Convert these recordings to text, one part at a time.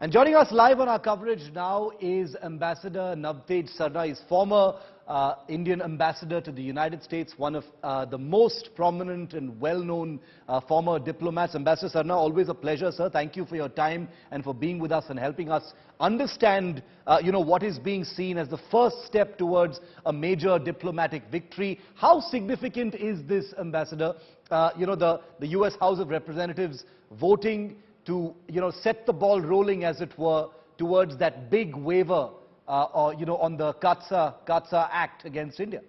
And joining us live on our coverage now is Ambassador Navtej Sarna. He's former Indian ambassador to the United States, one of the most prominent and well-known former diplomats. Ambassador Sarna, always a pleasure, sir. Thank you for your time and for being with us and helping us understand, what is being seen as the first step towards a major diplomatic victory. How significant is this, Ambassador? The U.S. House of Representatives voting to, set the ball rolling, as it were, towards that big waiver, on the CAATSA Act against India.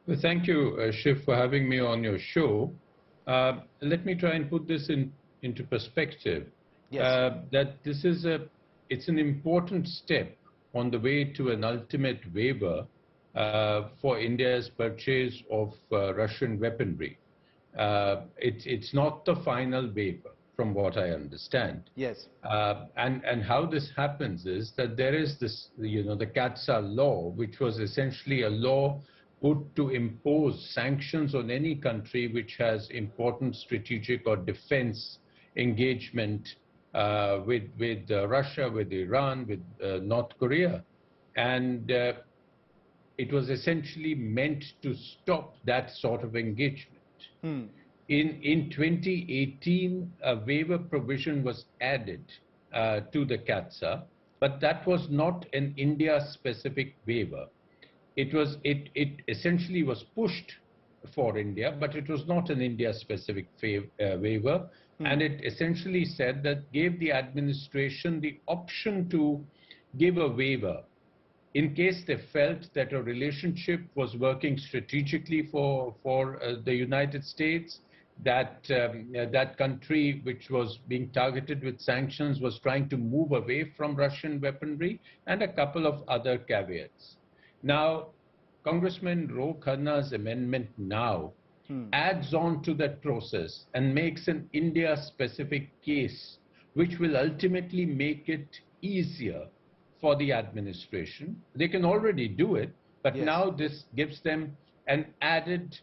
Well, thank you, Shiv, for having me on your show. Let me try and put this into perspective. Yes. That this is it's an important step on the way to an ultimate waiver for India's purchase of Russian weaponry. It's not the final waiver, from what I understand. Yes. And how this happens is that there is this, the CAATSA law, which was essentially a law put to impose sanctions on any country which has important strategic or defense engagement with Russia, with Iran, with North Korea. And it was essentially meant to stop that sort of engagement. In 2018, a waiver provision was added to the CAATSA, but that was not an India-specific waiver. It essentially was pushed for India, but it was not an India-specific waiver, and it essentially said that gave the administration the option to give a waiver in case they felt that a relationship was working strategically for the United States, that that country which was being targeted with sanctions was trying to move away from Russian weaponry, and a couple of other caveats. Now, Congressman Ro Khanna's amendment now adds on to that process and makes an India-specific case, which will ultimately make it easier for the administration. They can already do it, but yes, now this gives them an added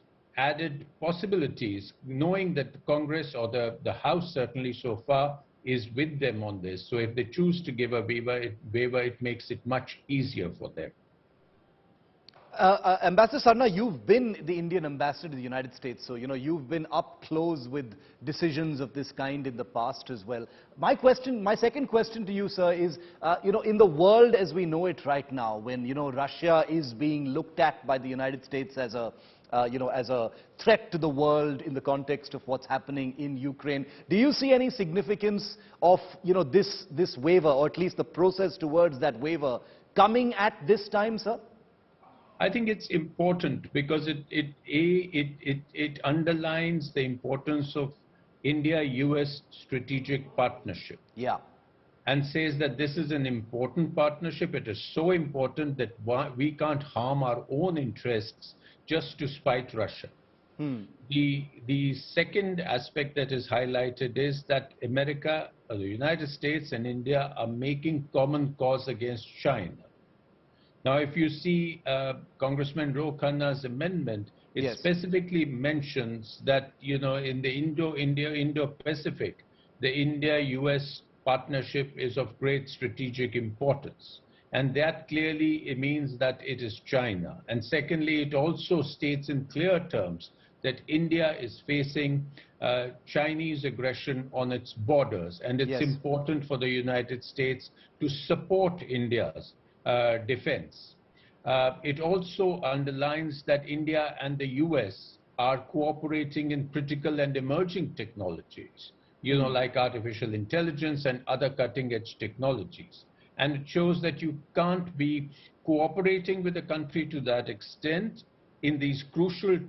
possibilities, knowing that the Congress or the House certainly so far is with them on this. So if they choose to give a waiver, it makes it much easier for them. Ambassador Sarna, you've been the Indian ambassador to the United States, so you've been up close with decisions of this kind in the past as well. My second question to you, sir, is in the world as we know it right now, when Russia is being looked at by the United States as a as a threat to the world in the context of what's happening in Ukraine, do you see any significance of this waiver, or at least the process towards that waiver, coming at this time, sir? I think it's important because it underlines the importance of India-US strategic partnership. Yeah. And says that this is an important partnership. It is so important that we can't harm our own interests just to spite Russia. The second aspect that is highlighted is that America, the United States and India are making common cause against China. Now, if you see Congressman Ro Khanna's amendment, it yes, specifically mentions that, in the Indo-Pacific, the India-US partnership is of great strategic importance. And that clearly means that it is China. And secondly, it also states in clear terms that India is facing Chinese aggression on its borders. And it's yes, important for the United States to support India's defense. It also underlines that India and the US are cooperating in critical and emerging technologies, like artificial intelligence and other cutting-edge technologies. And it shows that you can't be cooperating with a country to that extent in these crucial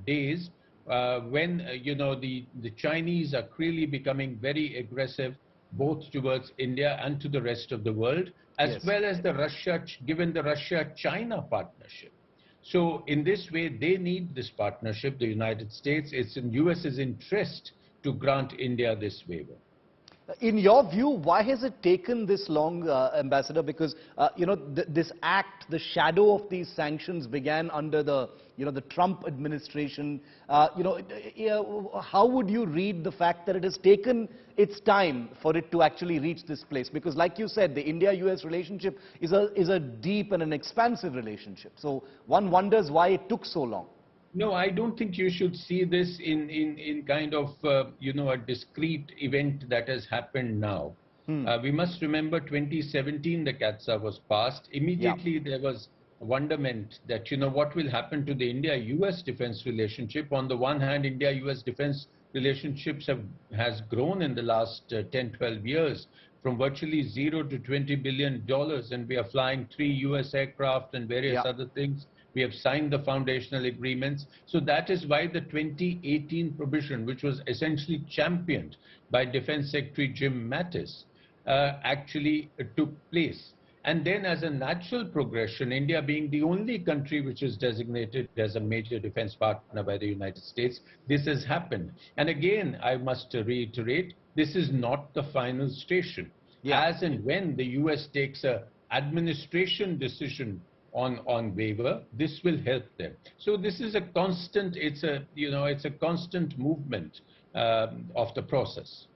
days when the Chinese are clearly becoming very aggressive both towards India and to the rest of the world, as yes, well as given the Russia-China partnership. So in this way, they need this partnership, the United States. It's in US's interest to grant India this waiver. In your view, why has it taken this long, Ambassador? Because, this act, the shadow of these sanctions began under the Trump administration. How would you read the fact that it has taken its time for it to actually reach this place? Because like you said, the India-US relationship is a deep and an expansive relationship. So one wonders why it took so long. No, I don't think you should see this in kind of, a discrete event that has happened now. We must remember 2017, the CAATSA was passed. Immediately there was wonderment that, what will happen to the India-US defense relationship. On the one hand, India-US defense relationships has grown in the last 10, 12 years from virtually zero to $20 billion, and we are flying 3 US aircraft and various other things. We have signed the foundational agreements. So that is why the 2018 provision, which was essentially championed by Defense Secretary Jim Mattis, actually took place. And then as a natural progression, India being the only country which is designated as a major defense partner by the United States, this has happened. And again, I must reiterate, this is not the final station. As and when the US takes an administration decision on waiver, this will help them. So this is a constant, it's a constant movement of the process.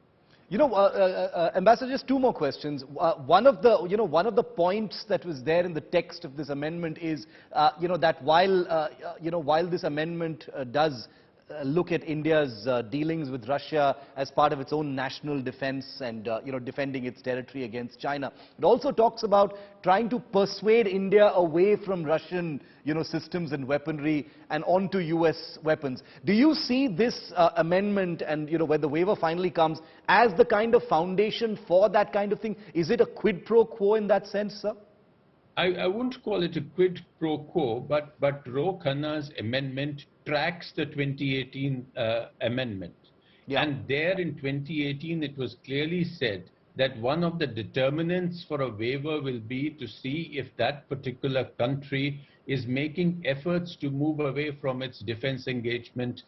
Ambassador, just 2 more questions. One of the points that was there in the text of this amendment is, that while this amendment does look at India's dealings with Russia as part of its own national defense and, defending its territory against China, it also talks about trying to persuade India away from Russian, systems and weaponry and onto US weapons. Do you see this amendment and, when the waiver finally comes, as the kind of foundation for that kind of thing? Is it a quid pro quo in that sense, sir? I wouldn't call it a quid pro quo, but Ro Khanna's amendment tracks the 2018 amendment. And there in 2018, it was clearly said that one of the determinants for a waiver will be to see if that particular country is making efforts to move away from its defense engagement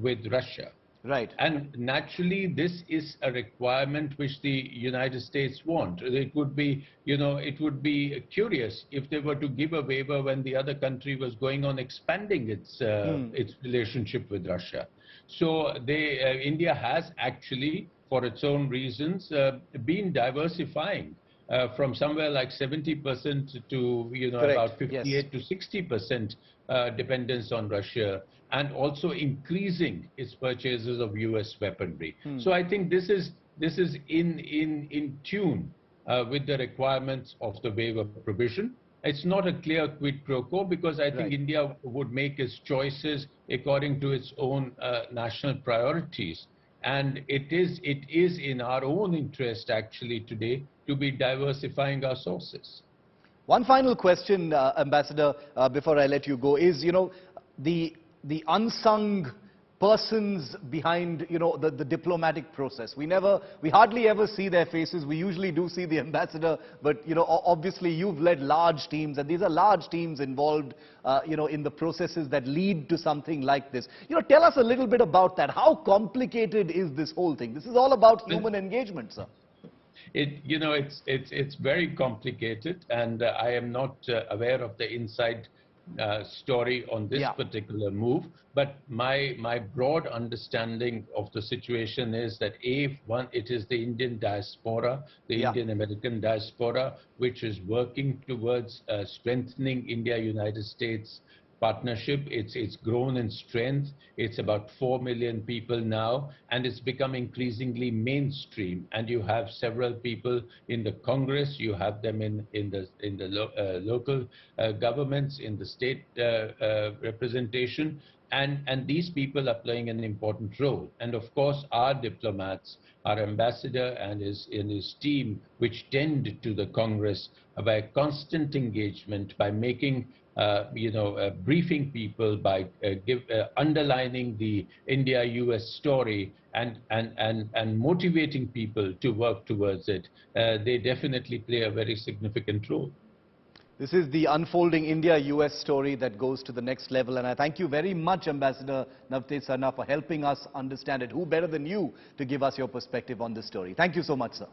with Russia. Right. And naturally, this is a requirement which the United States want. It would be, it would be curious if they were to give a waiver when the other country was going on expanding its relationship with Russia. So India has actually, for its own reasons, been diversifying from somewhere like 70% to, about 58 to 60% dependence on Russia, and also increasing its purchases of US weaponry. So I think this is in tune with the requirements of the waiver provision. It's not a clear quid pro quo, because I think India would make its choices according to its own national priorities. And it is in our own interest actually today to be diversifying our sources. One final question, Ambassador, before I let you go, is, the unsung persons behind, the diplomatic process. We hardly ever see their faces. We usually do see the ambassador, but, obviously you've led large teams, and these are large teams involved, in the processes that lead to something like this. Tell us a little bit about that. How complicated is this whole thing? This is all about human engagement, sir. It's very complicated, and I am not aware of the inside story on this particular move, but my broad understanding of the situation is that it is the Indian diaspora, the Indian American diaspora, which is working towards strengthening India-United States partnership. It's grown in strength. It's about 4 million people now, and it's become increasingly mainstream. And you have several people in the Congress, you have them in the local governments, in the state representation, and these people are playing an important role. And of course, our diplomats, our ambassador and his team, which tend to the Congress by constant engagement, by making briefing people, by underlining the India-US story and motivating people to work towards it. They definitely play a very significant role. This is the unfolding India-US story that goes to the next level, and I thank you very much, Ambassador Navtej Sarna, for helping us understand it. Who better than you to give us your perspective on this story? Thank you so much, sir.